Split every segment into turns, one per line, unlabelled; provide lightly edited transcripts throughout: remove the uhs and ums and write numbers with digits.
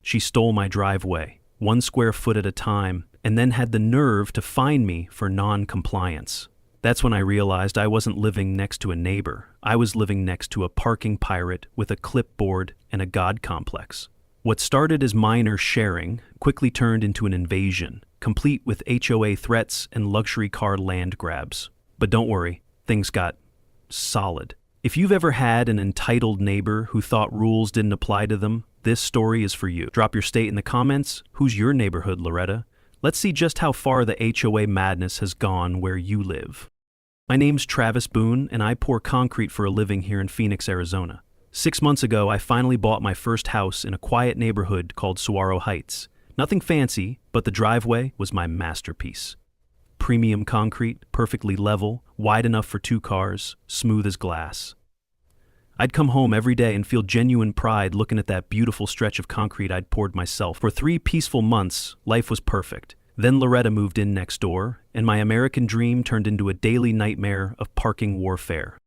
She stole my driveway, 1 square foot at a time, and then had the nerve to fine me for non-compliance. That's when I realized I wasn't living next to a neighbor. I was living next to a parking pirate with a clipboard and a god complex. What started as minor sharing quickly turned into an invasion, complete with HOA threats and luxury car land grabs. But don't worry, things got solid. If you've ever had an entitled neighbor who thought rules didn't apply to them, this story is for you. Drop your state in the comments. Who's your neighborhood, Loretta? Let's see just how far the HOA madness has gone where you live. My name's Travis Boone, and I pour concrete for a living here in Phoenix, Arizona. 6 months ago, I finally bought my first house in a quiet neighborhood called Saguaro Heights. Nothing fancy, but the driveway was my masterpiece. Premium concrete, perfectly level, wide enough for 2 cars, smooth as glass. I'd come home every day and feel genuine pride looking at that beautiful stretch of concrete I'd poured myself. For 3 peaceful months, life was perfect. Then Loretta moved in next door, and my American dream turned into a daily nightmare of parking warfare.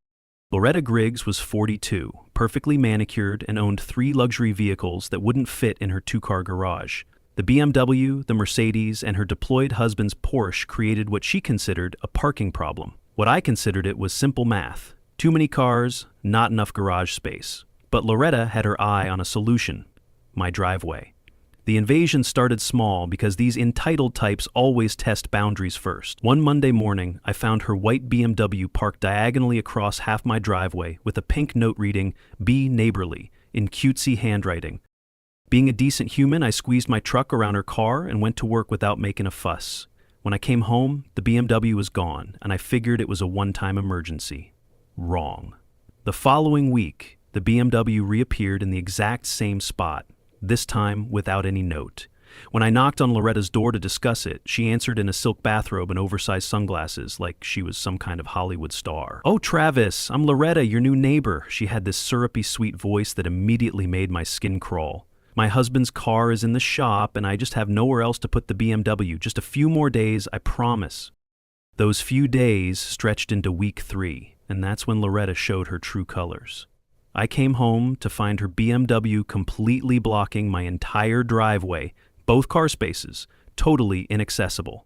Loretta Griggs was 42, perfectly manicured, and owned 3 luxury vehicles that wouldn't fit in her 2-car garage. The BMW, the Mercedes, and her deployed husband's Porsche created what she considered a parking problem. What I considered it was simple math. Too many cars, not enough garage space. But Loretta had her eye on a solution: my driveway. The invasion started small because these entitled types always test boundaries first. One Monday morning, I found her white BMW parked diagonally across half my driveway with a pink note reading, "Be neighborly," in cutesy handwriting. Being a decent human, I squeezed my truck around her car and went to work without making a fuss. When I came home, the BMW was gone, and I figured it was a one-time emergency. Wrong. The following week, the BMW reappeared in the exact same spot, this time without any note. When I knocked on Loretta's door to discuss it, she answered in a silk bathrobe and oversized sunglasses like she was some kind of Hollywood star. "Oh, Travis, I'm Loretta, your new neighbor." She had this syrupy sweet voice that immediately made my skin crawl. "My husband's car is in the shop and I just have nowhere else to put the BMW. Just a few more days, I promise." Those few days stretched into week 3, and that's when Loretta showed her true colors. I came home to find her BMW completely blocking my entire driveway, both car spaces, totally inaccessible.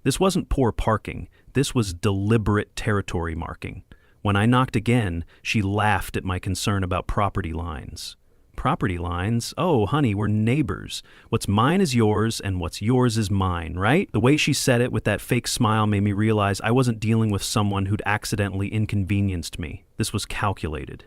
This wasn't poor parking, this was deliberate territory marking. When I knocked again, she laughed at my concern about property lines. Property lines? Oh, honey, we're neighbors. What's mine is yours, and what's yours is mine, right? The way she said it with that fake smile made me realize I wasn't dealing with someone who'd accidentally inconvenienced me. This was calculated.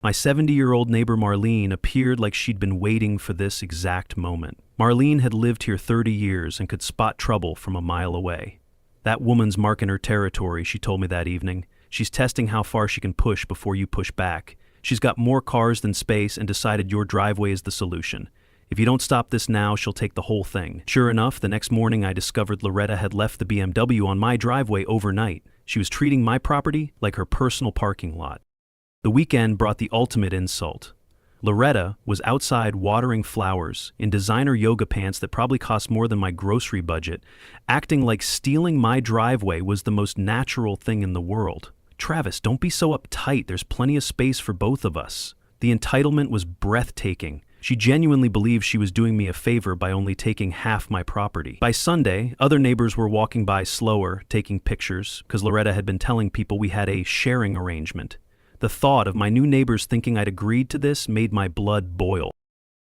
My 70-year-old neighbor Marlene appeared like she'd been waiting for this exact moment. Marlene had lived here 30 years and could spot trouble from a mile away. "That woman's marking her territory," she told me that evening. "She's testing how far she can push before you push back. She's got more cars than space and decided your driveway is the solution. If you don't stop this now, she'll take the whole thing." Sure enough, the next morning I discovered Loretta had left the BMW on my driveway overnight. She was treating my property like her personal parking lot. The weekend brought the ultimate insult. Loretta was outside watering flowers in designer yoga pants that probably cost more than my grocery budget, acting like stealing my driveway was the most natural thing in the world. "Travis, don't be so uptight. There's plenty of space for both of us." The entitlement was breathtaking. She genuinely believed she was doing me a favor by only taking half my property. By Sunday, other neighbors were walking by slower, taking pictures, because Loretta had been telling people we had a sharing arrangement. The thought of my new neighbors thinking I'd agreed to this made my blood boil.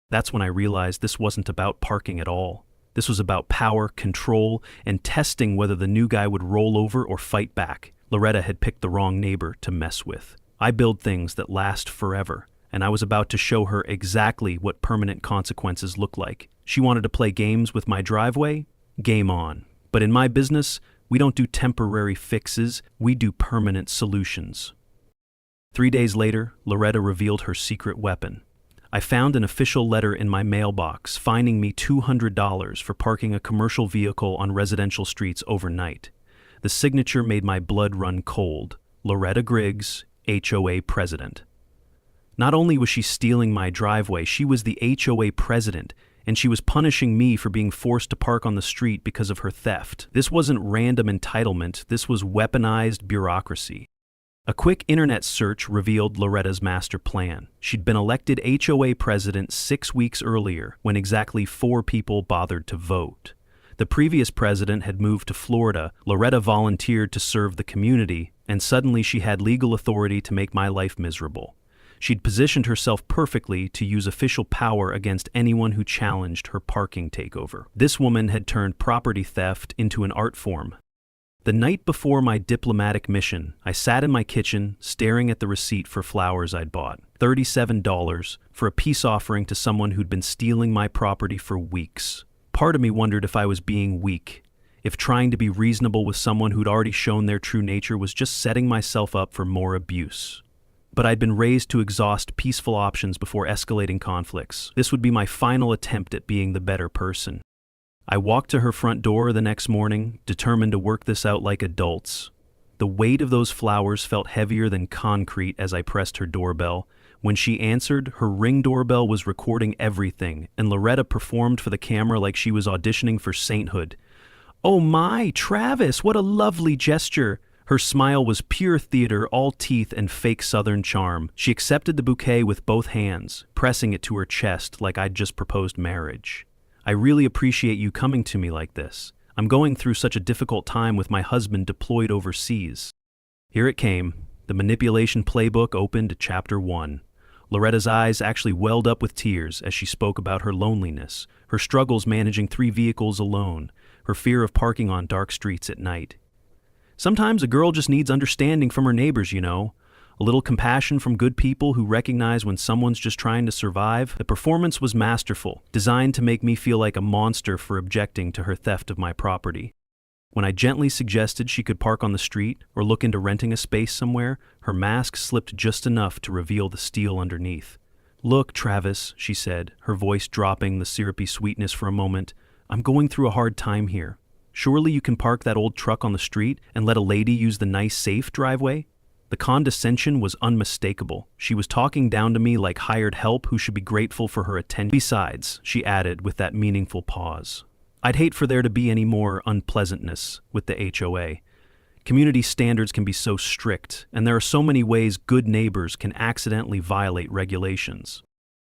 That's when I realized this wasn't about parking at all. This was about power, control, and testing whether the new guy would roll over or fight back. Loretta had picked the wrong neighbor to mess with. I build things that last forever, and I was about to show her exactly what permanent consequences look like. She wanted to play games with my driveway? Game on. But in my business, we don't do temporary fixes, we do permanent solutions. 3 days later, Loretta revealed her secret weapon. I found an official letter in my mailbox fining me $200 for parking a commercial vehicle on residential streets overnight. The signature made my blood run cold. Loretta Griggs, HOA president. Not only was she stealing my driveway, she was the HOA president, and she was punishing me for being forced to park on the street because of her theft. This wasn't random entitlement, this was weaponized bureaucracy. A quick internet search revealed Loretta's master plan. She'd been elected HOA president 6 weeks earlier, when exactly 4 people bothered to vote. The previous president had moved to Florida. Loretta volunteered to serve the community, and suddenly she had legal authority to make my life miserable. She'd positioned herself perfectly to use official power against anyone who challenged her parking takeover. This woman had turned property theft into an art form. The night before my diplomatic mission, I sat in my kitchen staring at the receipt for flowers I'd bought. $37 for a peace offering to someone who'd been stealing my property for weeks. Part of me wondered if I was being weak, if trying to be reasonable with someone who'd already shown their true nature was just setting myself up for more abuse. But I'd been raised to exhaust peaceful options before escalating conflicts. This would be my final attempt at being the better person. I walked to her front door the next morning, determined to work this out like adults. The weight of those flowers felt heavier than concrete as I pressed her doorbell. When she answered, her Ring doorbell was recording everything, and Loretta performed for the camera like she was auditioning for sainthood. "Oh my, Travis, what a lovely gesture!" Her smile was pure theater, all teeth and fake Southern charm. She accepted the bouquet with both hands, pressing it to her chest like I'd just proposed marriage. "I really appreciate you coming to me like this. I'm going through such a difficult time with my husband deployed overseas." Here it came. The manipulation playbook opened at Chapter 1. Loretta's eyes actually welled up with tears as she spoke about her loneliness, her struggles managing 3 vehicles alone, her fear of parking on dark streets at night. "Sometimes a girl just needs understanding from her neighbors, you know. A little compassion from good people who recognize when someone's just trying to survive." The performance was masterful, designed to make me feel like a monster for objecting to her theft of my property. When I gently suggested she could park on the street or look into renting a space somewhere, her mask slipped just enough to reveal the steel underneath. "Look, Travis," she said, her voice dropping the syrupy sweetness for a moment, "I'm going through a hard time here. Surely you can park that old truck on the street and let a lady use the nice, safe driveway?" The condescension was unmistakable. She was talking down to me like hired help who should be grateful for her attention. "Besides," she added with that meaningful pause, "I'd hate for there to be any more unpleasantness with the HOA. Community standards can be so strict, and there are so many ways good neighbors can accidentally violate regulations."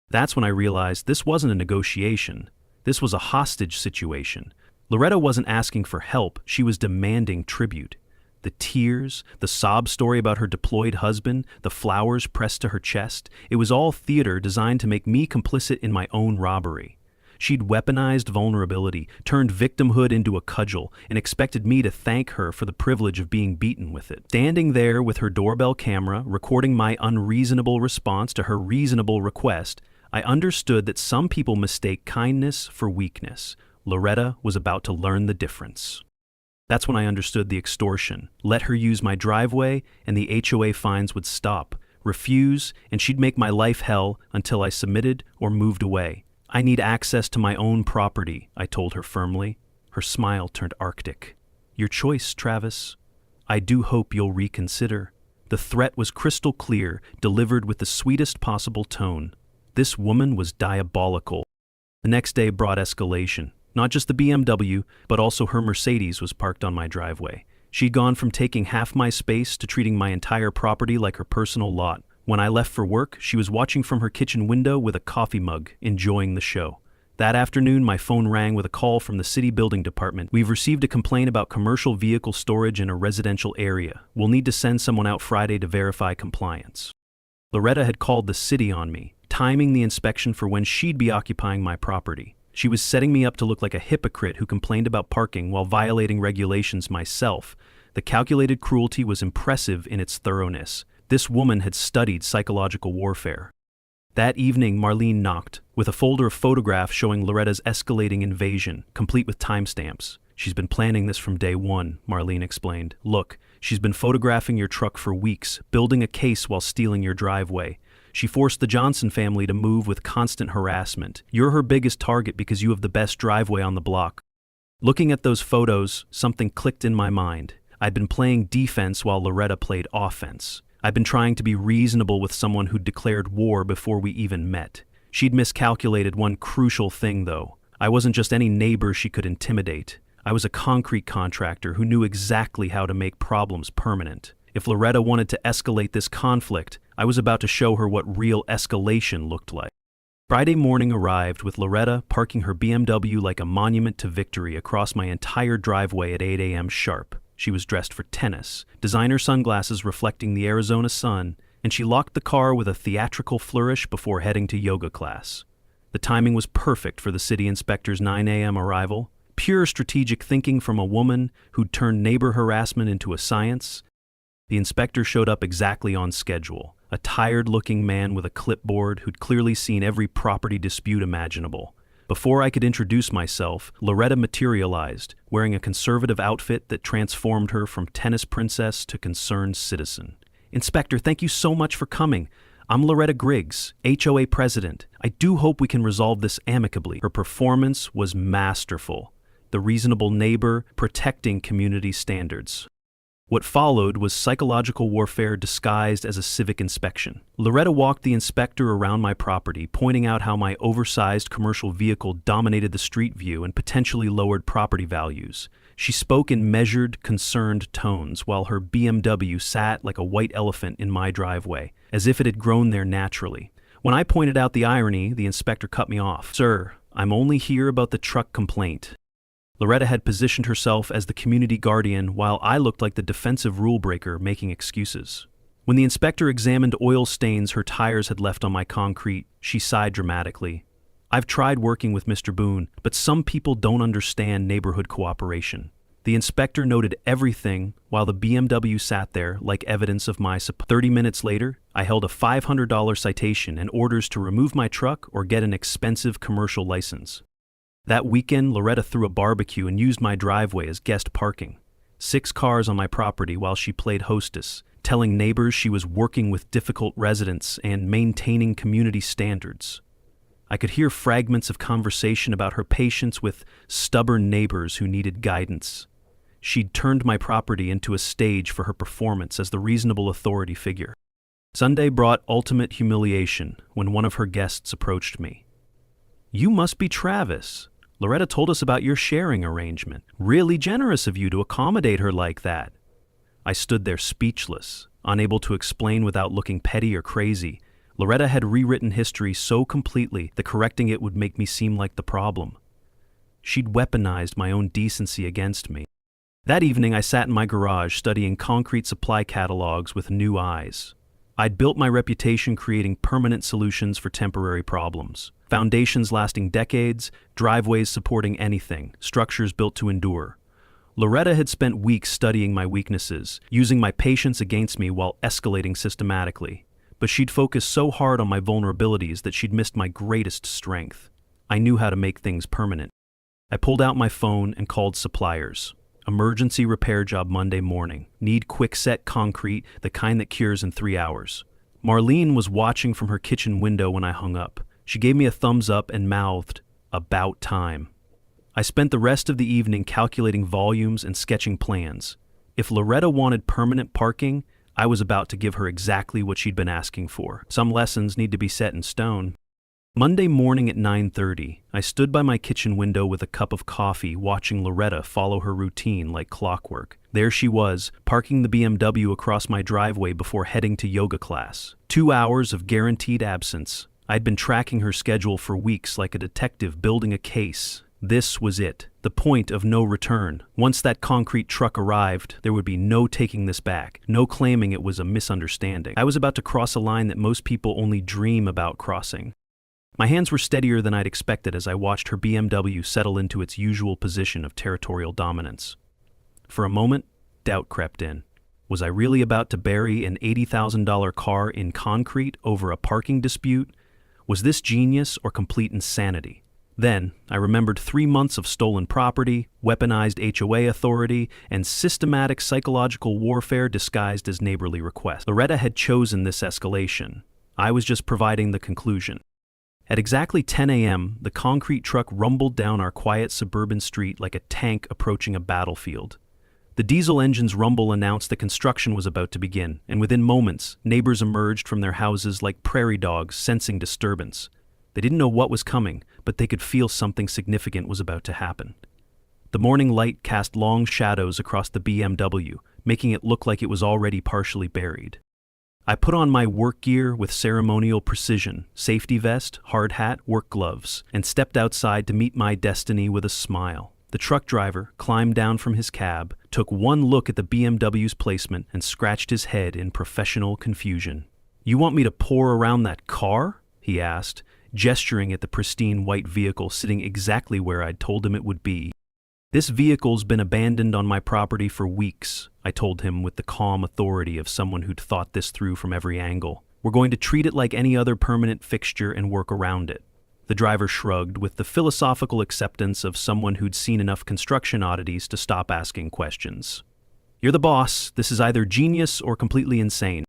That's when I realized this wasn't a negotiation. This was a hostage situation. Loretta wasn't asking for help, she was demanding tribute. The tears, the sob story about her deployed husband, the flowers pressed to her chest, it was all theater designed to make me complicit in my own robbery. She'd weaponized vulnerability, turned victimhood into a cudgel, and expected me to thank her for the privilege of being beaten with it. Standing there with her doorbell camera, recording my unreasonable response to her reasonable request, I understood that some people mistake kindness for weakness. Loretta was about to learn the difference. That's when I understood the extortion. Let her use my driveway, and the HOA fines would stop. Refuse, and she'd make my life hell until I submitted or moved away. "I need access to my own property," I told her firmly. Her smile turned arctic. "Your choice, Travis. I do hope you'll reconsider." The threat was crystal clear, delivered with the sweetest possible tone. This woman was diabolical. The next day brought escalation. Not just the BMW, but also her Mercedes was parked on my driveway. She'd gone from taking half my space to treating my entire property like her personal lot. When I left for work, she was watching from her kitchen window with a coffee mug, enjoying the show. That afternoon, my phone rang with a call from the city building department. "We've received a complaint about commercial vehicle storage in a residential area. We'll need to send someone out Friday to verify compliance." Loretta had called the city on me, timing the inspection for when she'd be occupying my property. She was setting me up to look like a hypocrite who complained about parking while violating regulations myself. The calculated cruelty was impressive in its thoroughness. This woman had studied psychological warfare. That evening, Marlene knocked, with a folder of photographs showing Loretta's escalating invasion, complete with timestamps. "She's been planning this from day one," Marlene explained. "Look, she's been photographing your truck for weeks, building a case while stealing your driveway. She forced the Johnson family to move with constant harassment. You're her biggest target because you have the best driveway on the block." Looking at those photos, something clicked in my mind. I'd been playing defense while Loretta played offense. I'd been trying to be reasonable with someone who'd declared war before we even met. She'd miscalculated one crucial thing, though. I wasn't just any neighbor she could intimidate. I was a concrete contractor who knew exactly how to make problems permanent. If Loretta wanted to escalate this conflict, I was about to show her what real escalation looked like. Friday morning arrived with Loretta parking her BMW like a monument to victory across my entire driveway at 8 a.m. sharp. She was dressed for tennis, designer sunglasses reflecting the Arizona sun, and she locked the car with a theatrical flourish before heading to yoga class. The timing was perfect for the city inspector's 9 a.m. arrival. Pure strategic thinking from a woman who'd turned neighbor harassment into a science. The inspector showed up exactly on schedule, a tired-looking man with a clipboard who'd clearly seen every property dispute imaginable. Before I could introduce myself, Loretta materialized, wearing a conservative outfit that transformed her from tennis princess to concerned citizen. "Inspector, thank you so much for coming. I'm Loretta Griggs, HOA president. I do hope we can resolve this amicably." Her performance was masterful. The reasonable neighbor protecting community standards. What followed was psychological warfare disguised as a civic inspection. Loretta walked the inspector around my property, pointing out how my oversized commercial vehicle dominated the street view and potentially lowered property values. She spoke in measured, concerned tones, while her BMW sat like a white elephant in my driveway, as if it had grown there naturally. When I pointed out the irony, the inspector cut me off. "Sir, I'm only here about the truck complaint." Loretta had positioned herself as the community guardian while I looked like the defensive rule breaker making excuses. When the inspector examined oil stains her tires had left on my concrete, she sighed dramatically. "I've tried working with Mr. Boone, but some people don't understand neighborhood cooperation." The inspector noted everything while the BMW sat there like evidence of my support. 30 minutes later, I held a $500 citation and orders to remove my truck or get an expensive commercial license. That weekend, Loretta threw a barbecue and used my driveway as guest parking. 6 cars on my property while she played hostess, telling neighbors she was working with difficult residents and maintaining community standards. I could hear fragments of conversation about her patience with stubborn neighbors who needed guidance. She'd turned my property into a stage for her performance as the reasonable authority figure. Sunday brought ultimate humiliation when one of her guests approached me. "You must be Travis. Loretta told us about your sharing arrangement. Really generous of you to accommodate her like that." I stood there speechless, unable to explain without looking petty or crazy. Loretta had rewritten history so completely that correcting it would make me seem like the problem. She'd weaponized my own decency against me. That evening, I sat in my garage studying concrete supply catalogs with new eyes. I'd built my reputation creating permanent solutions for temporary problems. Foundations lasting decades, driveways supporting anything, structures built to endure. Loretta had spent weeks studying my weaknesses, using my patience against me while escalating systematically. But she'd focused so hard on my vulnerabilities that she'd missed my greatest strength. I knew how to make things permanent. I pulled out my phone and called suppliers. Emergency repair job Monday morning. Need quick-set concrete, the kind that cures in 3 hours. Marlene was watching from her kitchen window when I hung up. She gave me a thumbs up and mouthed, "About time." I spent the rest of the evening calculating volumes and sketching plans. If Loretta wanted permanent parking, I was about to give her exactly what she'd been asking for. Some lessons need to be set in stone. Monday morning at 9:30, I stood by my kitchen window with a cup of coffee, watching Loretta follow her routine like clockwork. There she was, parking the BMW across my driveway before heading to yoga class. 2 hours of guaranteed absence. I'd been tracking her schedule for weeks like a detective building a case. This was it, the point of no return. Once that concrete truck arrived, there would be no taking this back, no claiming it was a misunderstanding. I was about to cross a line that most people only dream about crossing. My hands were steadier than I'd expected as I watched her BMW settle into its usual position of territorial dominance. For a moment, doubt crept in. Was I really about to bury an $80,000 car in concrete over a parking dispute? Was this genius or complete insanity? Then, I remembered 3 months of stolen property, weaponized HOA authority, and systematic psychological warfare disguised as neighborly requests. Loretta had chosen this escalation. I was just providing the conclusion. At exactly 10 a.m., the concrete truck rumbled down our quiet suburban street like a tank approaching a battlefield. The diesel engine's rumble announced that construction was about to begin, and within moments, neighbors emerged from their houses like prairie dogs sensing disturbance. They didn't know what was coming, but they could feel something significant was about to happen. The morning light cast long shadows across the BMW, making it look like it was already partially buried. I put on my work gear with ceremonial precision, safety vest, hard hat, work gloves, and stepped outside to meet my destiny with a smile. The truck driver climbed down from his cab, took one look at the BMW's placement, and scratched his head in professional confusion. "You want me to pour around that car?" he asked, gesturing at the pristine white vehicle sitting exactly where I'd told him it would be. "This vehicle's been abandoned on my property for weeks," I told him with the calm authority of someone who'd thought this through from every angle. "We're going to treat it like any other permanent fixture and work around it." The driver shrugged with the philosophical acceptance of someone who'd seen enough construction oddities to stop asking questions. "You're the boss. This is either genius or completely insane."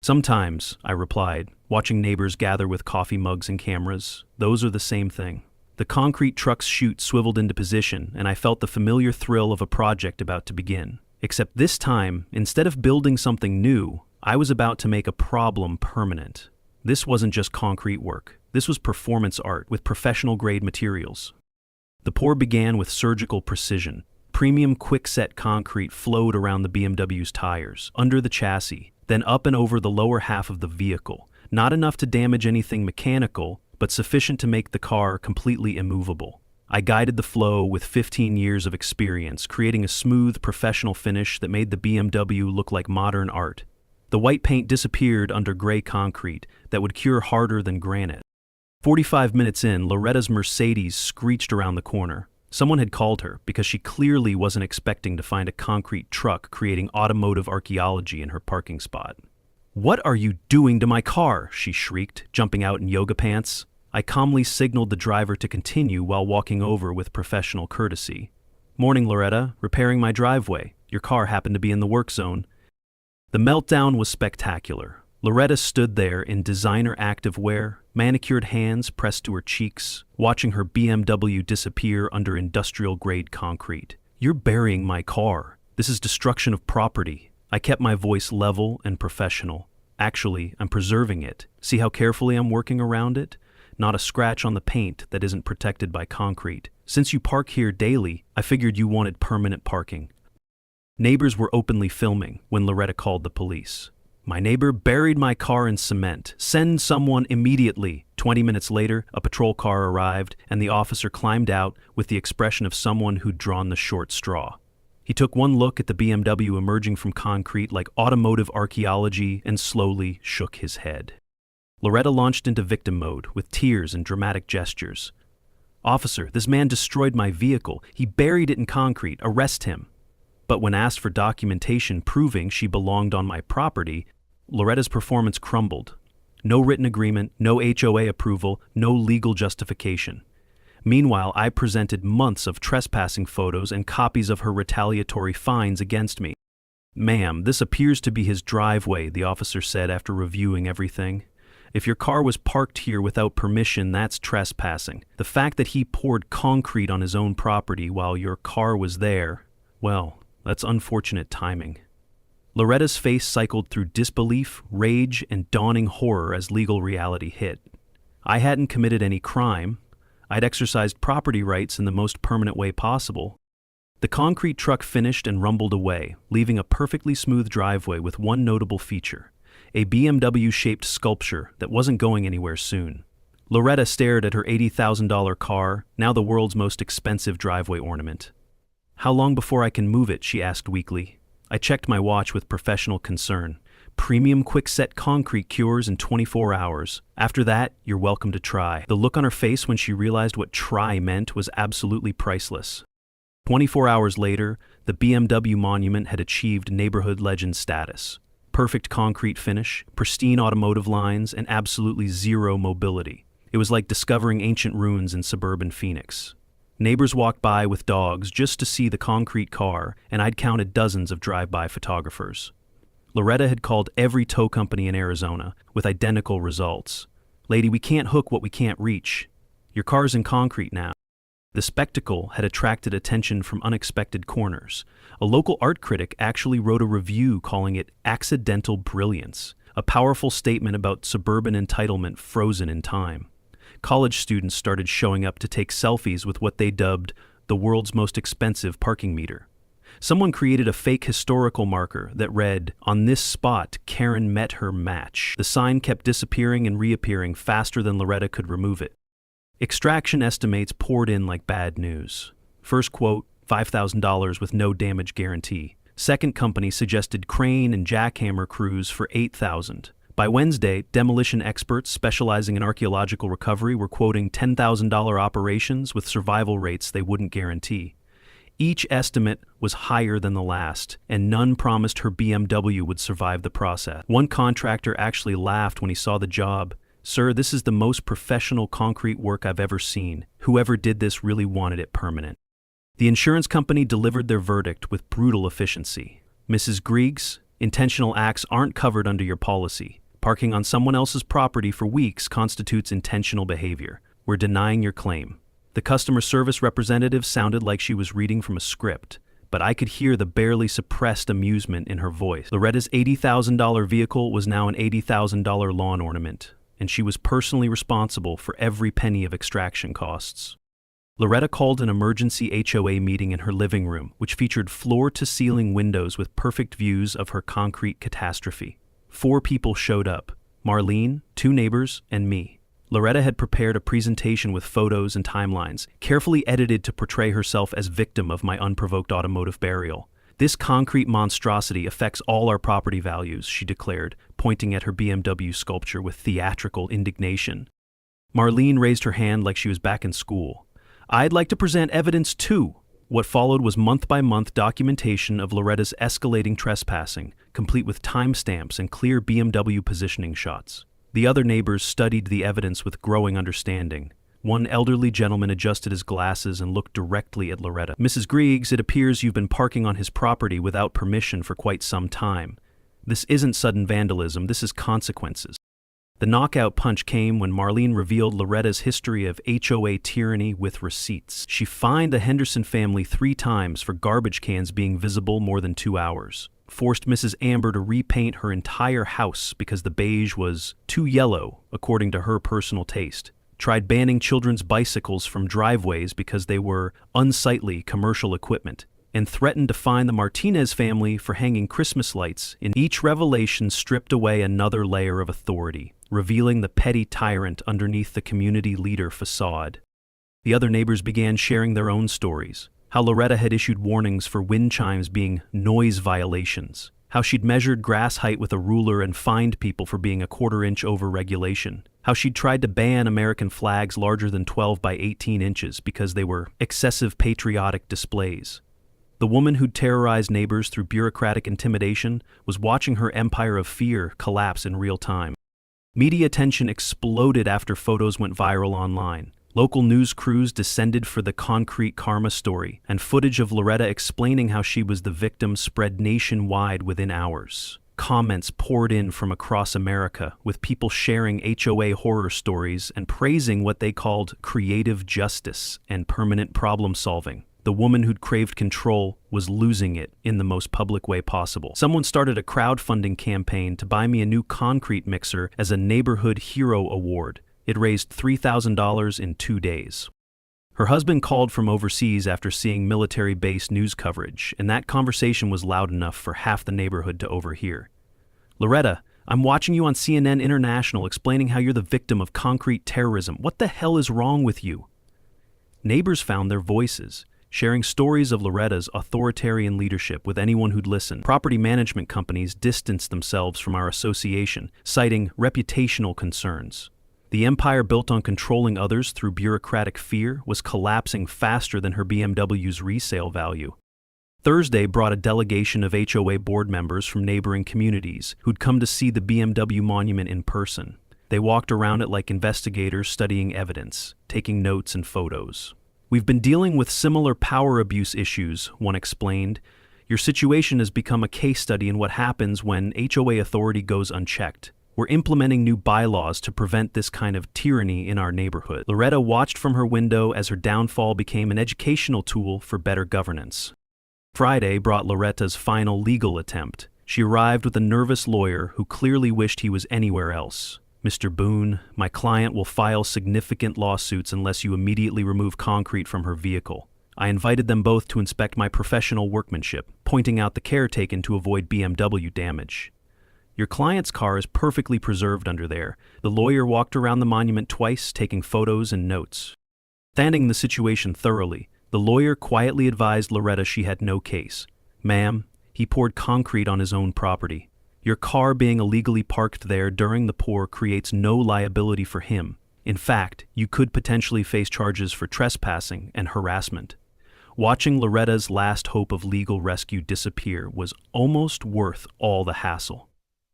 "Sometimes," I replied, watching neighbors gather with coffee mugs and cameras. "Those are the same thing." The concrete truck's chute swiveled into position, and I felt the familiar thrill of a project about to begin. Except this time, instead of building something new, I was about to make a problem permanent. This wasn't just concrete work. This was performance art with professional-grade materials. The pour began with surgical precision. Premium quick-set concrete flowed around the BMW's tires, under the chassis, then up and over the lower half of the vehicle. Not enough to damage anything mechanical, but sufficient to make the car completely immovable. I guided the flow with 15 years of experience, creating a smooth, professional finish that made the BMW look like modern art. The white paint disappeared under gray concrete that would cure harder than granite. 45 minutes in, Loretta's Mercedes screeched around the corner. Someone had called her because she clearly wasn't expecting to find a concrete truck creating automotive archaeology in her parking spot. "What are you doing to my car?" she shrieked, jumping out in yoga pants. I calmly signaled the driver to continue while walking over with professional courtesy. "Morning, Loretta. Repairing my driveway. Your car happened to be in the work zone." The meltdown was spectacular. Loretta stood there in designer activewear, manicured hands pressed to her cheeks, watching her BMW disappear under industrial-grade concrete. "You're burying my car. This is destruction of property." I kept my voice level and professional. "Actually, I'm preserving it. See how carefully I'm working around it? Not a scratch on the paint that isn't protected by concrete. Since you park here daily, I figured you wanted permanent parking." Neighbors were openly filming when Loretta called the police. "My neighbor buried my car in cement. Send someone immediately." 20 minutes later, a patrol car arrived, and the officer climbed out with the expression of someone who'd drawn the short straw. He took one look at the BMW emerging from concrete like automotive archaeology and slowly shook his head. Loretta launched into victim mode with tears and dramatic gestures. "Officer, this man destroyed my vehicle. He buried it in concrete. Arrest him." But when asked for documentation proving she belonged on my property, Loretta's performance crumbled. No written agreement, no HOA approval, no legal justification. Meanwhile, I presented months of trespassing photos and copies of her retaliatory fines against me. "Ma'am, this appears to be his driveway," the officer said after reviewing everything. "If your car was parked here without permission, that's trespassing. The fact that he poured concrete on his own property while your car was there, well, that's unfortunate timing." Loretta's face cycled through disbelief, rage, and dawning horror as legal reality hit. I hadn't committed any crime. I'd exercised property rights in the most permanent way possible. The concrete truck finished and rumbled away, leaving a perfectly smooth driveway with one notable feature: a BMW-shaped sculpture that wasn't going anywhere soon. Loretta stared at her $80,000 car, now the world's most expensive driveway ornament. "How long before I can move it?" she asked weakly. I checked my watch with professional concern. "Premium quick-set concrete cures in 24 hours. After that, you're welcome to try." The look on her face when she realized what try meant was absolutely priceless. 24 hours later, the BMW monument had achieved neighborhood legend status. Perfect concrete finish, pristine automotive lines, and absolutely zero mobility. It was like discovering ancient ruins in suburban Phoenix. Neighbors walked by with dogs just to see the concrete car, and I'd counted dozens of drive-by photographers. Loretta had called every tow company in Arizona, with identical results. "Lady, we can't hook what we can't reach. Your car's in concrete now." The spectacle had attracted attention from unexpected corners. A local art critic actually wrote a review calling it accidental brilliance, a powerful statement about suburban entitlement frozen in time. College students started showing up to take selfies with what they dubbed the world's most expensive parking meter. Someone created a fake historical marker that read, "On this spot, Karen met her match." The sign kept disappearing and reappearing faster than Loretta could remove it. Extraction estimates poured in like bad news. First quote, $5,000 with no damage guarantee. Second company suggested crane and jackhammer crews for $8,000. By Wednesday, demolition experts specializing in archaeological recovery were quoting $10,000 operations with survival rates they wouldn't guarantee. Each estimate was higher than the last, and none promised her BMW would survive the process. One contractor actually laughed when he saw the job. "Sir, this is the most professional concrete work I've ever seen. Whoever did this really wanted it permanent." The insurance company delivered their verdict with brutal efficiency. "Mrs. Griggs, intentional acts aren't covered under your policy. Parking on someone else's property for weeks constitutes intentional behavior. We're denying your claim." The customer service representative sounded like she was reading from a script, but I could hear the barely suppressed amusement in her voice. Loretta's $80,000 vehicle was now an $80,000 lawn ornament, and she was personally responsible for every penny of extraction costs. Loretta called an emergency HOA meeting in her living room, which featured floor-to-ceiling windows with perfect views of her concrete catastrophe. 4 people showed up: Marlene, 2 neighbors, and me. Loretta had prepared a presentation with photos and timelines, carefully edited to portray herself as victim of my unprovoked automotive burial. "This concrete monstrosity affects all our property values," she declared, pointing at her BMW sculpture with theatrical indignation. Marlene raised her hand like she was back in school. "I'd like to present evidence too." What followed was month-by-month documentation of Loretta's escalating trespassing, complete with timestamps and clear BMW positioning shots. The other neighbors studied the evidence with growing understanding. One elderly gentleman adjusted his glasses and looked directly at Loretta. "Mrs. Griggs, it appears you've been parking on his property without permission for quite some time. This isn't sudden vandalism, this is consequences." The knockout punch came when Marlene revealed Loretta's history of HOA tyranny with receipts. She fined the Henderson family 3 times for garbage cans being visible more than 2 hours, forced Mrs. Amber to repaint her entire house because the beige was too yellow, according to her personal taste, tried banning children's bicycles from driveways because they were unsightly commercial equipment, and threatened to fine the Martinez family for hanging Christmas lights. In each revelation stripped away another layer of authority, revealing the petty tyrant underneath the community leader facade. The other neighbors began sharing their own stories: how Loretta had issued warnings for wind chimes being noise violations, how she'd measured grass height with a ruler and fined people for being a 1/4 inch over regulation, how she'd tried to ban American flags larger than 12 by 18 inches because they were excessive patriotic displays. The woman who'd terrorized neighbors through bureaucratic intimidation was watching her empire of fear collapse in real time. Media attention exploded after photos went viral online. Local news crews descended for the concrete karma story, and footage of Loretta explaining how she was the victim spread nationwide within hours. Comments poured in from across America, with people sharing HOA horror stories and praising what they called creative justice and permanent problem solving. The woman who'd craved control was losing it in the most public way possible. Someone started a crowdfunding campaign to buy me a new concrete mixer as a Neighborhood Hero Award. It raised $3,000 in 2 days. Her husband called from overseas after seeing military-based news coverage, and that conversation was loud enough for half the neighborhood to overhear. "Loretta, I'm watching you on CNN International explaining how you're the victim of concrete terrorism. What the hell is wrong with you?" Neighbors found their voices, sharing stories of Loretta's authoritarian leadership with anyone who'd listen. Property management companies distanced themselves from our association, citing reputational concerns. The empire built on controlling others through bureaucratic fear was collapsing faster than her BMW's resale value. Thursday brought a delegation of HOA board members from neighboring communities who'd come to see the BMW monument in person. They walked around it like investigators studying evidence, taking notes and photos. "We've been dealing with similar power abuse issues," one explained. "Your situation has become a case study in what happens when HOA authority goes unchecked. We're implementing new bylaws to prevent this kind of tyranny in our neighborhood." Loretta watched from her window as her downfall became an educational tool for better governance. Friday brought Loretta's final legal attempt. She arrived with a nervous lawyer who clearly wished he was anywhere else. "Mr. Boone, my client will file significant lawsuits unless you immediately remove concrete from her vehicle. I invited them both to inspect my professional workmanship, pointing out the care taken to avoid BMW damage. Your client's car is perfectly preserved under there. The lawyer walked around the monument twice, taking photos and notes. Understanding the situation thoroughly, the lawyer quietly advised Loretta she had no case. Ma'am, he poured concrete on his own property. Your car being illegally parked there during the pour creates no liability for him. In fact, you could potentially face charges for trespassing and harassment. Watching Loretta's last hope of legal rescue disappear was almost worth all the hassle.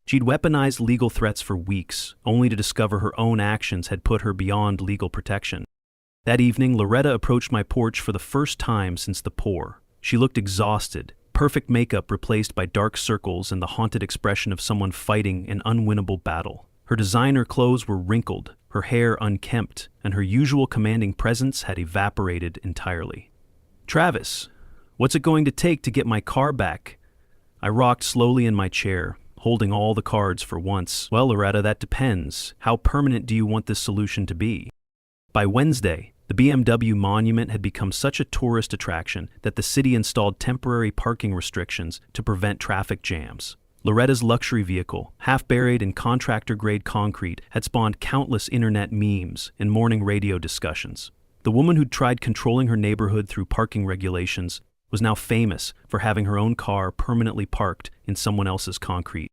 She'd weaponized legal threats for weeks, only to discover her own actions had put her beyond legal protection. That evening, Loretta approached my porch for the first time since the pour. She looked exhausted, perfect makeup replaced by dark circles and the haunted expression of someone fighting an unwinnable battle. Her designer clothes were wrinkled, her hair unkempt, and her usual commanding presence had evaporated entirely. "Travis, what's it going to take to get my car back?" I rocked slowly in my chair, holding all the cards for once. "Well, Loretta, that depends. How permanent do you want this solution to be?" By Wednesday, the BMW monument had become such a tourist attraction that the city installed temporary parking restrictions to prevent traffic jams. Loretta's luxury vehicle, half buried in contractor-grade concrete, had spawned countless internet memes and morning radio discussions. The woman who'd tried controlling her neighborhood through parking regulations was now famous for having her own car permanently parked in someone else's concrete.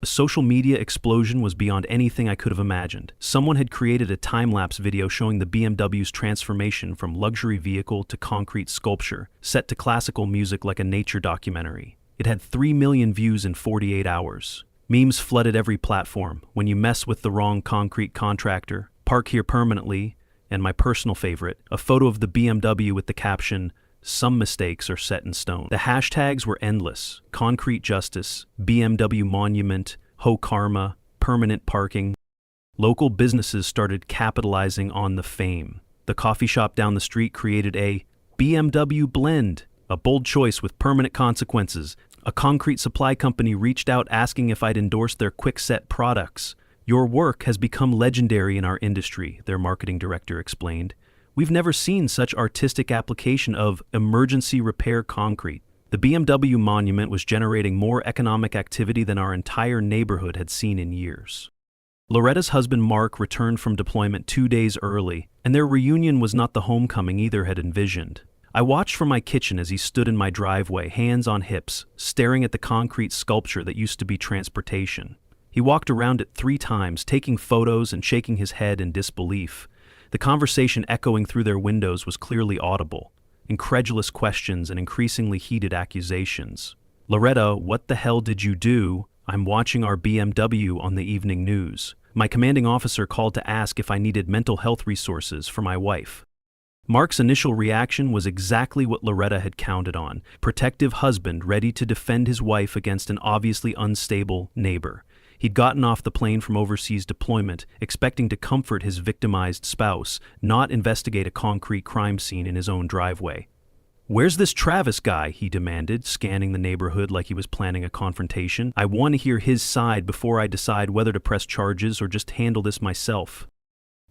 The social media explosion was beyond anything I could have imagined. Someone had created a time-lapse video showing the BMW's transformation from luxury vehicle to concrete sculpture, set to classical music like a nature documentary. It had 3 million views in 48 hours. Memes flooded every platform. When you mess with the wrong concrete contractor, park here permanently, and my personal favorite, a photo of the BMW with the caption, "Some mistakes are set in stone." The hashtags were endless. Concrete justice, BMW monument, Ho Karma, permanent parking. Local businesses started capitalizing on the fame. The coffee shop down the street created a BMW blend, a bold choice with permanent consequences. A concrete supply company reached out asking if I'd endorse their Quickset products. "Your work has become legendary in our industry," their marketing director explained. "We've never seen such artistic application of emergency repair concrete." The BMW monument was generating more economic activity than our entire neighborhood had seen in years. Loretta's husband Mark returned from deployment 2 days early, and their reunion was not the homecoming either had envisioned. I watched from my kitchen as he stood in my driveway, hands on hips, staring at the concrete sculpture that used to be transportation. He walked around it 3 times, taking photos and shaking his head in disbelief. The conversation echoing through their windows was clearly audible. Incredulous questions and increasingly heated accusations. "Loretta, what the hell did you do? I'm watching our BMW on the evening news. My commanding officer called to ask if I needed mental health resources for my wife." Mark's initial reaction was exactly what Loretta had counted on. Protective husband ready to defend his wife against an obviously unstable neighbor. He'd gotten off the plane from overseas deployment, expecting to comfort his victimized spouse, not investigate a concrete crime scene in his own driveway. "Where's this Travis guy?" he demanded, scanning the neighborhood like he was planning a confrontation. "I want to hear his side before I decide whether to press charges or just handle this myself."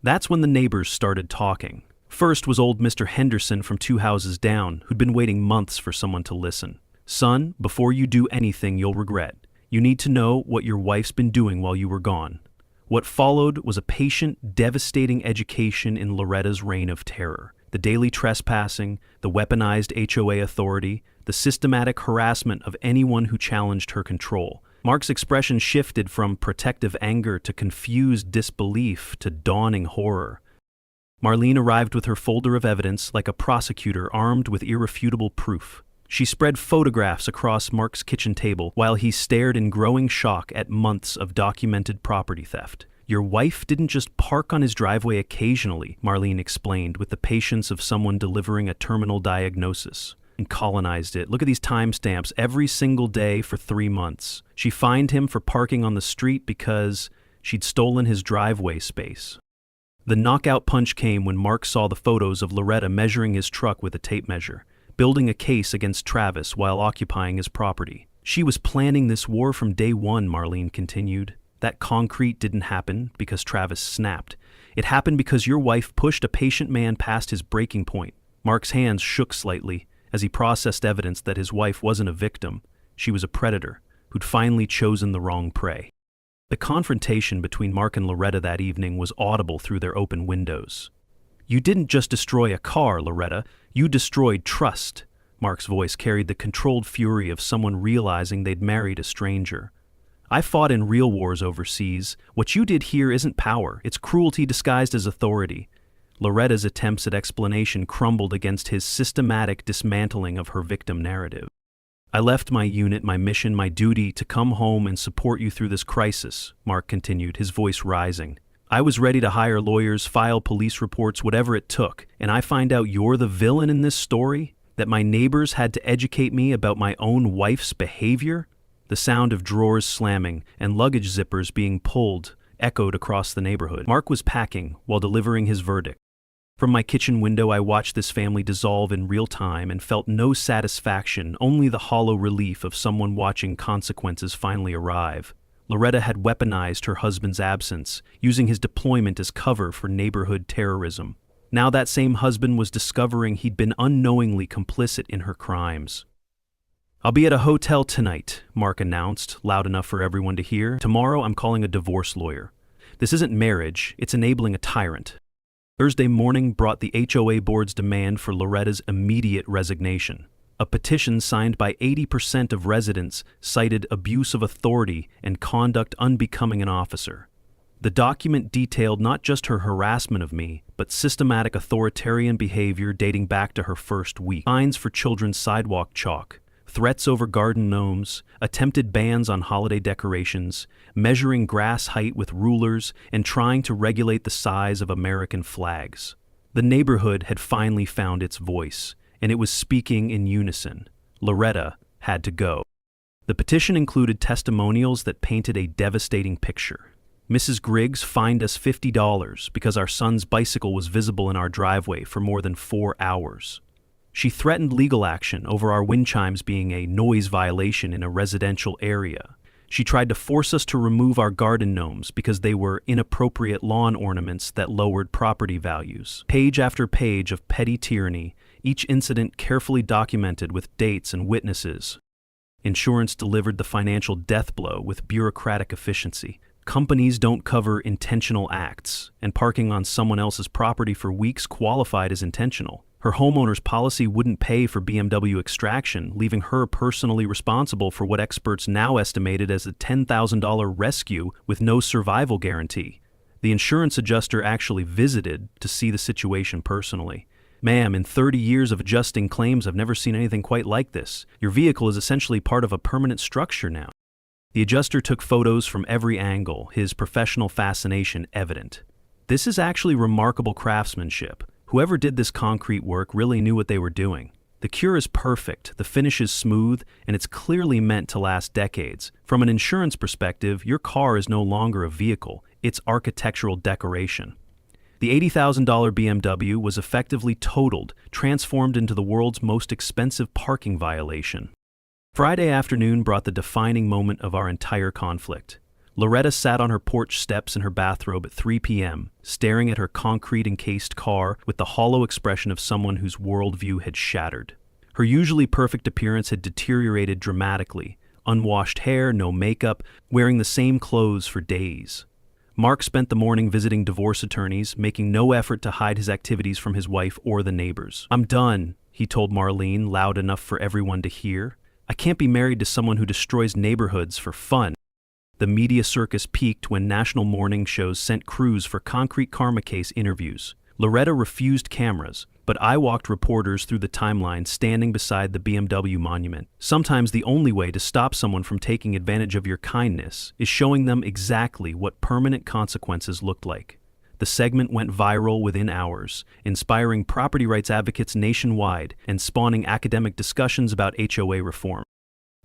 That's when the neighbors started talking. First was old Mr. Henderson from 2 houses down, who'd been waiting months for someone to listen. "Son, before you do anything you'll regret, you need to know what your wife's been doing while you were gone." What followed was a patient, devastating education in Loretta's reign of terror. The daily trespassing, the weaponized HOA authority, the systematic harassment of anyone who challenged her control. Mark's expression shifted from protective anger to confused disbelief to dawning horror. Marlene arrived with her folder of evidence like a prosecutor armed with irrefutable proof. She spread photographs across Mark's kitchen table while he stared in growing shock at months of documented property theft. "Your wife didn't just park on his driveway occasionally," Marlene explained with the patience of someone delivering a terminal diagnosis. "And colonized it. Look at these timestamps every single day for 3 months. She fined him for parking on the street because she'd stolen his driveway space." The knockout punch came when Mark saw the photos of Loretta measuring his truck with a tape measure, building a case against Travis while occupying his property. "She was planning this war from day one," Marlene continued. "That concrete didn't happen because Travis snapped. It happened because your wife pushed a patient man past his breaking point. Mark's hands shook slightly as he processed evidence that his wife wasn't a victim, she was a predator who'd finally chosen the wrong prey. The confrontation between Mark and Loretta that evening was audible through their open windows. "You didn't just destroy a car, Loretta, you destroyed trust." Mark's voice carried the controlled fury of someone realizing they'd married a stranger. "I fought in real wars overseas. What you did here isn't power, it's cruelty disguised as authority." Loretta's attempts at explanation crumbled against his systematic dismantling of her victim narrative. "I left my unit, my mission, my duty to come home and support you through this crisis," Mark continued, his voice rising. "I was ready to hire lawyers, file police reports, whatever it took, and I find out you're the villain in this story? That my neighbors had to educate me about my own wife's behavior?" The sound of drawers slamming and luggage zippers being pulled echoed across the neighborhood. Mark was packing while delivering his verdict. "From my kitchen window, I watched this family dissolve in real time and felt no satisfaction, only the hollow relief of someone watching consequences finally arrive." Loretta had weaponized her husband's absence, using his deployment as cover for neighborhood terrorism. Now that same husband was discovering he'd been unknowingly complicit in her crimes. "I'll be at a hotel tonight," Mark announced, loud enough for everyone to hear. "Tomorrow I'm calling a divorce lawyer. This isn't marriage, it's enabling a tyrant." Thursday morning brought the HOA board's demand for Loretta's immediate resignation. A petition signed by 80% of residents cited abuse of authority and conduct unbecoming an officer. The document detailed not just her harassment of me, but systematic authoritarian behavior dating back to her first week. Fines for children's sidewalk chalk, threats over garden gnomes, attempted bans on holiday decorations, measuring grass height with rulers, and trying to regulate the size of American flags. The neighborhood had finally found its voice, and it was speaking in unison. Loretta had to go. The petition included testimonials that painted a devastating picture. "Mrs. Griggs fined us $50 because our son's bicycle was visible in our driveway for more than 4 hours. She threatened legal action over our wind chimes being a noise violation in a residential area. She tried to force us to remove our garden gnomes because they were inappropriate lawn ornaments that lowered property values." Page after page of petty tyranny, each incident carefully documented with dates and witnesses. Insurance delivered the financial death blow with bureaucratic efficiency. Companies don't cover intentional acts, and parking on someone else's property for weeks qualified as intentional. Her homeowner's policy wouldn't pay for BMW extraction, leaving her personally responsible for what experts now estimated as a $10,000 rescue with no survival guarantee. The insurance adjuster actually visited to see the situation personally. "Ma'am, in 30 years of adjusting claims, I've never seen anything quite like this. Your vehicle is essentially part of a permanent structure now." The adjuster took photos from every angle, his professional fascination evident. "This is actually remarkable craftsmanship. Whoever did this concrete work really knew what they were doing. The cure is perfect, the finish is smooth, and it's clearly meant to last decades. From an insurance perspective, your car is no longer a vehicle, it's architectural decoration." The $80,000 BMW was effectively totaled, transformed into the world's most expensive parking violation. Friday afternoon brought the defining moment of our entire conflict. Loretta sat on her porch steps in her bathrobe at 3 p.m., staring at her concrete-encased car with the hollow expression of someone whose worldview had shattered. Her usually perfect appearance had deteriorated dramatically. Unwashed hair, no makeup, wearing the same clothes for days. Mark spent the morning visiting divorce attorneys, making no effort to hide his activities from his wife or the neighbors. "I'm done," he told Marlene, loud enough for everyone to hear. "I can't be married to someone who destroys neighborhoods for fun." The media circus peaked when national morning shows sent crews for Concrete Karma case interviews. Loretta refused cameras, but I walked reporters through the timeline standing beside the BMW monument. Sometimes the only way to stop someone from taking advantage of your kindness is showing them exactly what permanent consequences looked like. The segment went viral within hours, inspiring property rights advocates nationwide and spawning academic discussions about HOA reform.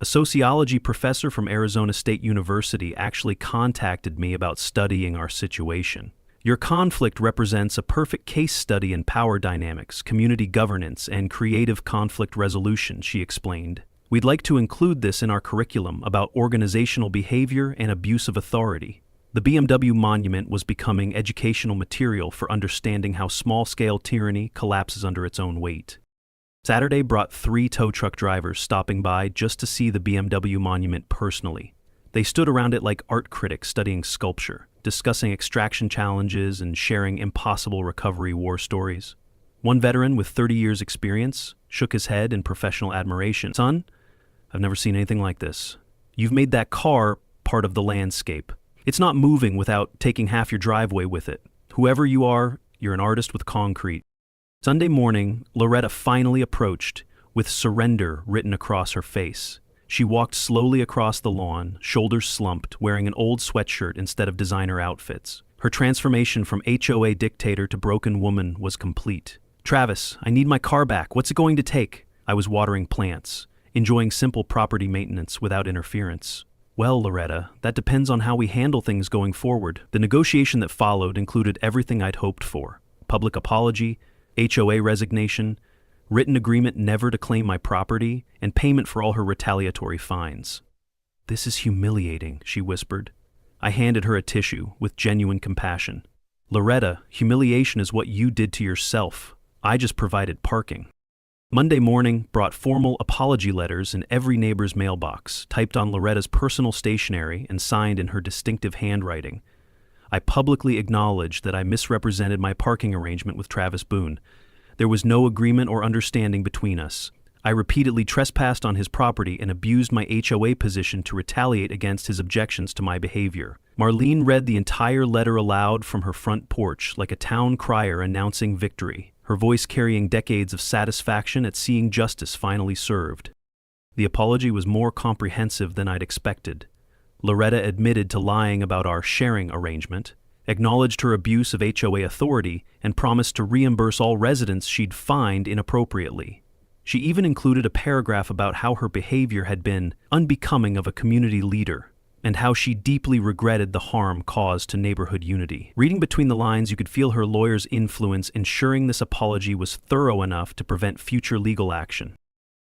A sociology professor from Arizona State University actually contacted me about studying our situation. "Your conflict represents a perfect case study in power dynamics, community governance, and creative conflict resolution," she explained. "We'd like to include this in our curriculum about organizational behavior and abuse of authority." The BMW monument was becoming educational material for understanding how small-scale tyranny collapses under its own weight. Saturday brought 3 tow truck drivers stopping by just to see the BMW monument personally. They stood around it like art critics studying sculpture, discussing extraction challenges and sharing impossible recovery war stories. One veteran with 30 years' experience shook his head in professional admiration. "Son, I've never seen anything like this. You've made that car part of the landscape. It's not moving without taking half your driveway with it. Whoever you are, you're an artist with concrete." Sunday morning, Loretta finally approached, with surrender written across her face. She walked slowly across the lawn, shoulders slumped, wearing an old sweatshirt instead of designer outfits. Her transformation from HOA dictator to broken woman was complete. "Travis, I need my car back. What's it going to take?" I was watering plants, enjoying simple property maintenance without interference. "Well, Loretta, that depends on how we handle things going forward." The negotiation that followed included everything I'd hoped for: public apology, HOA resignation, written agreement never to claim my property, and payment for all her retaliatory fines. "This is humiliating," she whispered. I handed her a tissue with genuine compassion. "Loretta, humiliation is what you did to yourself. I just provided parking." Monday morning brought formal apology letters in every neighbor's mailbox, typed on Loretta's personal stationery and signed in her distinctive handwriting. I publicly acknowledged that I misrepresented my parking arrangement with Travis Boone. There was no agreement or understanding between us. I repeatedly trespassed on his property and abused my HOA position to retaliate against his objections to my behavior. Marlene read the entire letter aloud from her front porch like a town crier announcing victory, her voice carrying decades of satisfaction at seeing justice finally served. The apology was more comprehensive than I'd expected. Loretta admitted to lying about our sharing arrangement, acknowledged her abuse of HOA authority, and promised to reimburse all residents she'd fined inappropriately. She even included a paragraph about how her behavior had been unbecoming of a community leader, and how she deeply regretted the harm caused to neighborhood unity. Reading between the lines, you could feel her lawyer's influence ensuring this apology was thorough enough to prevent future legal action.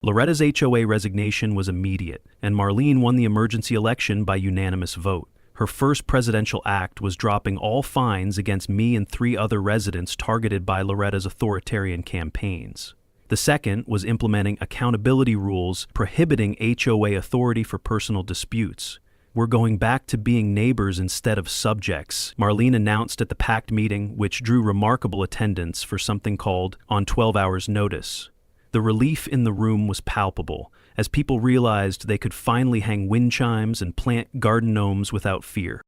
Loretta's HOA resignation was immediate, and Marlene won the emergency election by unanimous vote. Her first presidential act was dropping all fines against me and 3 other residents targeted by Loretta's authoritarian campaigns. The second was implementing accountability rules prohibiting HOA authority for personal disputes. "We're going back to being neighbors instead of subjects," Marlene announced at the packed meeting, which drew remarkable attendance for something called on 12 hours notice. The relief in the room was palpable, as people realized they could finally hang wind chimes and plant garden gnomes without fear.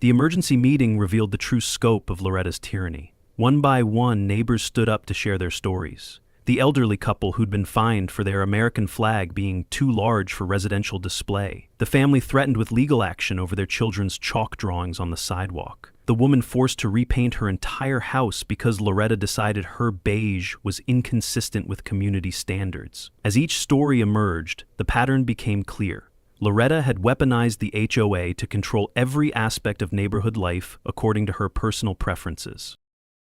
The emergency meeting revealed the true scope of Loretta's tyranny. One by one, neighbors stood up to share their stories. The elderly couple who'd been fined for their American flag being too large for residential display. The family threatened with legal action over their children's chalk drawings on the sidewalk. The woman forced to repaint her entire house because Loretta decided her beige was inconsistent with community standards. As each story emerged, the pattern became clear. Loretta had weaponized the HOA to control every aspect of neighborhood life according to her personal preferences.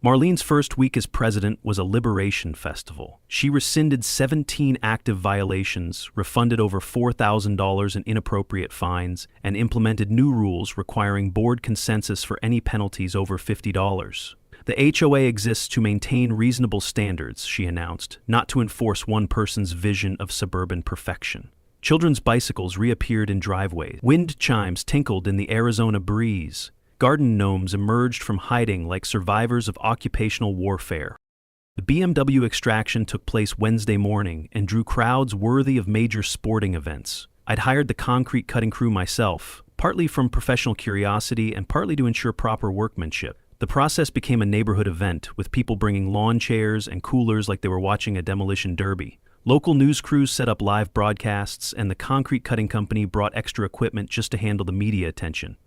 Marlene's first week as president was a liberation festival. She rescinded 17 active violations, refunded over $4,000 in inappropriate fines, and implemented new rules requiring board consensus for any penalties over $50. "The HOA exists to maintain reasonable standards," she announced, "not to enforce one person's vision of suburban perfection." Children's bicycles reappeared in driveways. Wind chimes tinkled in the Arizona breeze. Garden gnomes emerged from hiding like survivors of occupational warfare. The BMW extraction took place Wednesday morning and drew crowds worthy of major sporting events. I'd hired the concrete cutting crew myself, partly from professional curiosity and partly to ensure proper workmanship. The process became a neighborhood event, with people bringing lawn chairs and coolers like they were watching a demolition derby. Local news crews set up live broadcasts, and the concrete cutting company brought extra equipment just to handle the media attention.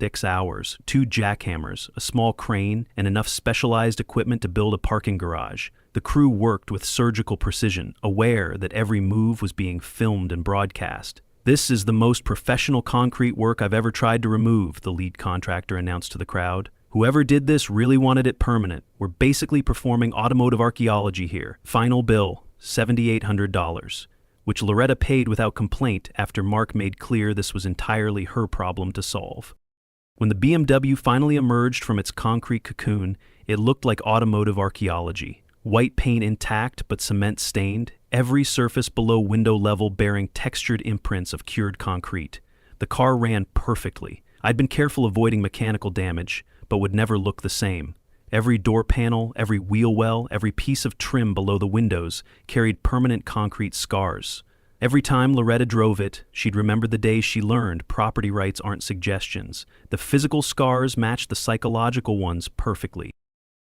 6 hours, 2 jackhammers, a small crane, and enough specialized equipment to build a parking garage. The crew worked with surgical precision, aware that every move was being filmed and broadcast. "This is the most professional concrete work I've ever tried to remove," the lead contractor announced to the crowd. "Whoever did this really wanted it permanent. We're basically performing automotive archaeology here." Final bill, $7,800, which Loretta paid without complaint after Mark made clear this was entirely her problem to solve. When the BMW finally emerged from its concrete cocoon, it looked like automotive archaeology. White paint intact but cement stained, every surface below window level bearing textured imprints of cured concrete. The car ran perfectly. I'd been careful avoiding mechanical damage, but would never look the same. Every door panel, every wheel well, every piece of trim below the windows carried permanent concrete scars. Every time Loretta drove it, she'd remember the day she learned property rights aren't suggestions. The physical scars matched the psychological ones perfectly.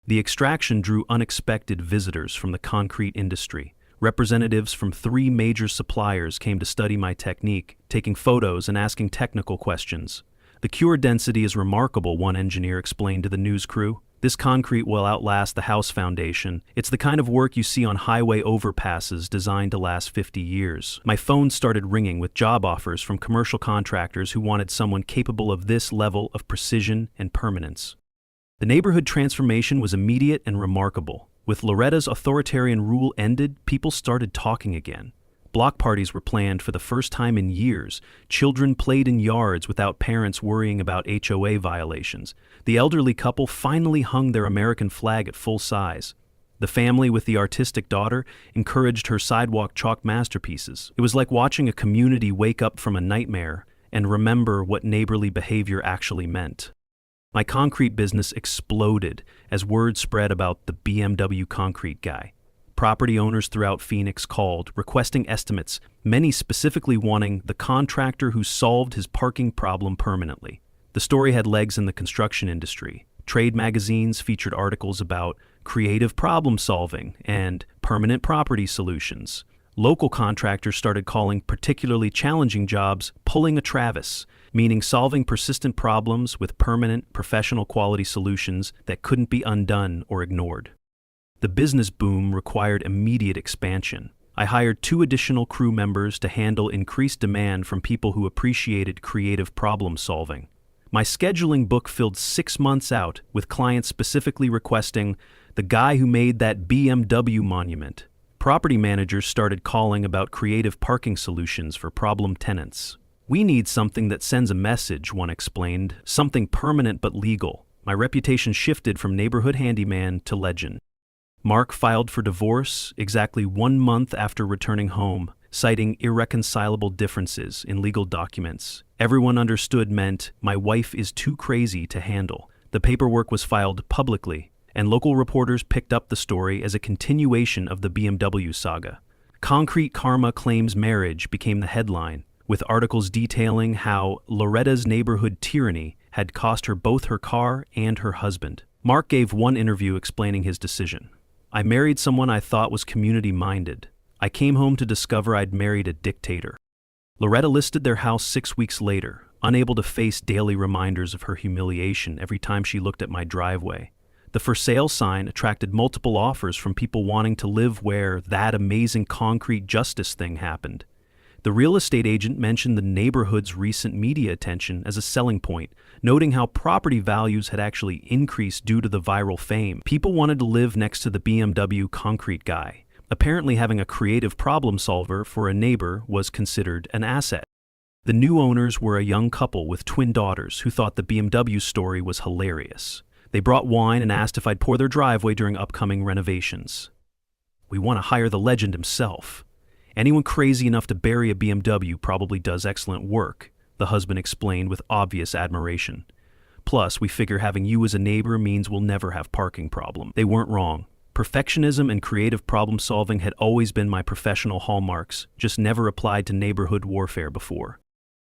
The extraction drew unexpected visitors from the concrete industry. Representatives from 3 major suppliers came to study my technique, taking photos and asking technical questions. The cure density is remarkable, one engineer explained to the news crew. This concrete will outlast the house foundation. It's the kind of work you see on highway overpasses designed to last 50 years. My phone started ringing with job offers from commercial contractors who wanted someone capable of this level of precision and permanence. The neighborhood transformation was immediate and remarkable. With Loretta's authoritarian rule ended, people started talking again. Block parties were planned for the first time in years. Children played in yards without parents worrying about HOA violations. The elderly couple finally hung their American flag at full size. The family with the artistic daughter encouraged her sidewalk chalk masterpieces. It was like watching a community wake up from a nightmare and remember what neighborly behavior actually meant. My concrete business exploded as word spread about the BMW concrete guy. Property owners throughout Phoenix called, requesting estimates, many specifically wanting the contractor who solved his parking problem permanently. The story had legs in the construction industry. Trade magazines featured articles about creative problem solving and permanent property solutions. Local contractors started calling particularly challenging jobs pulling a Travis, meaning solving persistent problems with permanent, professional quality solutions that couldn't be undone or ignored. The business boom required immediate expansion. I hired 2 additional crew members to handle increased demand from people who appreciated creative problem solving. My scheduling book filled 6 months out, with clients specifically requesting the guy who made that BMW monument. Property managers started calling about creative parking solutions for problem tenants. "We need something that sends a message," one explained, "something permanent but legal." My reputation shifted from neighborhood handyman to legend. Mark filed for divorce exactly 1 month after returning home, citing irreconcilable differences in legal documents. Everyone understood meant my wife is too crazy to handle. The paperwork was filed publicly, and local reporters picked up the story as a continuation of the BMW saga. Concrete Karma Claims Marriage became the headline, with articles detailing how Loretta's neighborhood tyranny had cost her both her car and her husband. Mark gave one interview explaining his decision. "I married someone I thought was community-minded. I came home to discover I'd married a dictator." Loretta listed their house 6 weeks later, unable to face daily reminders of her humiliation every time she looked at my driveway. The for sale sign attracted multiple offers from people wanting to live where that amazing concrete justice thing happened. The real estate agent mentioned the neighborhood's recent media attention as a selling point, noting how property values had actually increased due to the viral fame. People wanted to live next to the BMW concrete guy. Apparently, having a creative problem solver for a neighbor was considered an asset. The new owners were a young couple with twin daughters who thought the BMW story was hilarious. They brought wine and asked if I'd pour their driveway during upcoming renovations. "We want to hire the legend himself. Anyone crazy enough to bury a BMW probably does excellent work," the husband explained with obvious admiration. "Plus, we figure having you as a neighbor means we'll never have parking problem." They weren't wrong. Perfectionism and creative problem solving had always been my professional hallmarks, just never applied to neighborhood warfare before.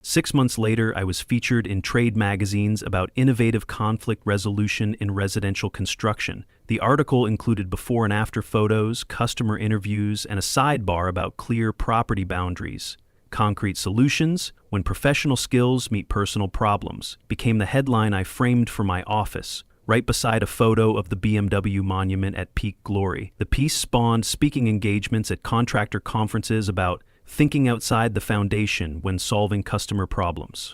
6 months later, I was featured in trade magazines about innovative conflict resolution in residential construction. The article included before and after photos, customer interviews, and a sidebar about clear property boundaries. "Concrete Solutions, When Professional Skills Meet Personal Problems" became the headline I framed for my office, right beside a photo of the BMW monument at peak glory. The piece spawned speaking engagements at contractor conferences about thinking outside the foundation when solving customer problems.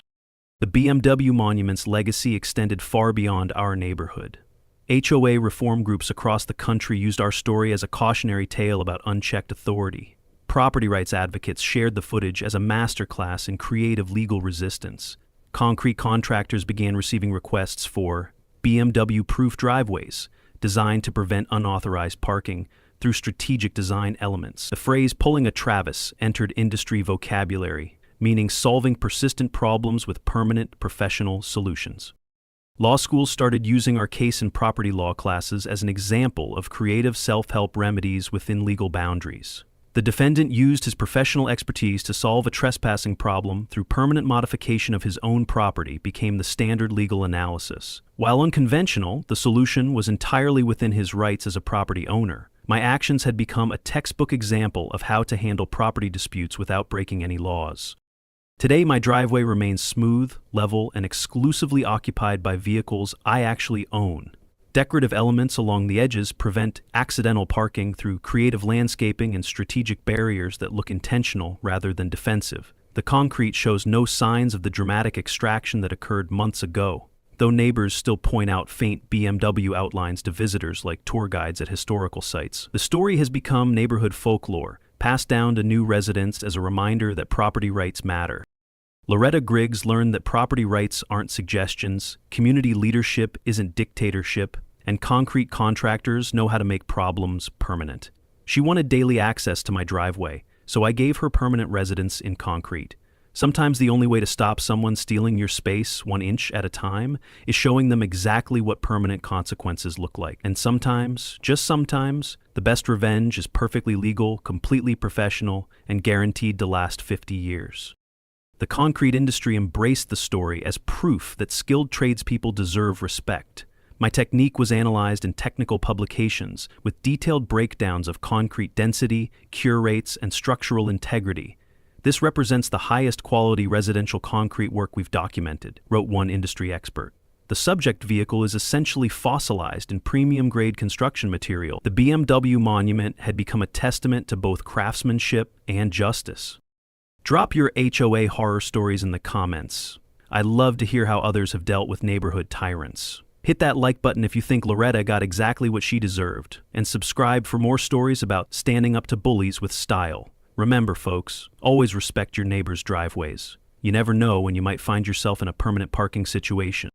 The BMW monument's legacy extended far beyond our neighborhood. HOA reform groups across the country used our story as a cautionary tale about unchecked authority. Property rights advocates shared the footage as a masterclass in creative legal resistance. concrete contractors began receiving requests for BMW-proof driveways, designed to prevent unauthorized parking through strategic design elements. The phrase "pulling a Travis" entered industry vocabulary, meaning solving persistent problems with permanent professional solutions. Law schools started using our case and property law classes as an example of creative self-help remedies within legal boundaries. The defendant used his professional expertise to solve a trespassing problem through permanent modification of his own property became the standard legal analysis. While unconventional, the solution was entirely within his rights as a property owner. My actions had become a textbook example of how to handle property disputes without breaking any laws. Today, my driveway remains smooth, level, and exclusively occupied by vehicles I actually own. Decorative elements along the edges prevent accidental parking through creative landscaping and strategic barriers that look intentional rather than defensive. The concrete shows no signs of the dramatic extraction that occurred months ago, though neighbors still point out faint BMW outlines to visitors like tour guides at historical sites. The story has become neighborhood folklore, passed down to new residents as a reminder that property rights matter. Loretta Griggs learned that property rights aren't suggestions, community leadership isn't dictatorship, and concrete contractors know how to make problems permanent. She wanted daily access to my driveway, so I gave her permanent residence in concrete. Sometimes the only way to stop someone stealing your space 1 inch at a time is showing them exactly what permanent consequences look like. And sometimes, just sometimes, the best revenge is perfectly legal, completely professional, and guaranteed to last 50 years. The concrete industry embraced the story as proof that skilled tradespeople deserve respect. My technique was analyzed in technical publications with detailed breakdowns of concrete density, cure rates, and structural integrity. This represents the highest quality residential concrete work we've documented, wrote one industry expert. The subject vehicle is essentially fossilized in premium-grade construction material. The BMW monument had become a testament to both craftsmanship and justice. Drop your HOA horror stories in the comments. I'd love to hear how others have dealt with neighborhood tyrants. Hit that like button if you think Loretta got exactly what she deserved, and subscribe for more stories about standing up to bullies with style. Remember, folks, always respect your neighbors' driveways. You never know when you might find yourself in a permanent parking situation.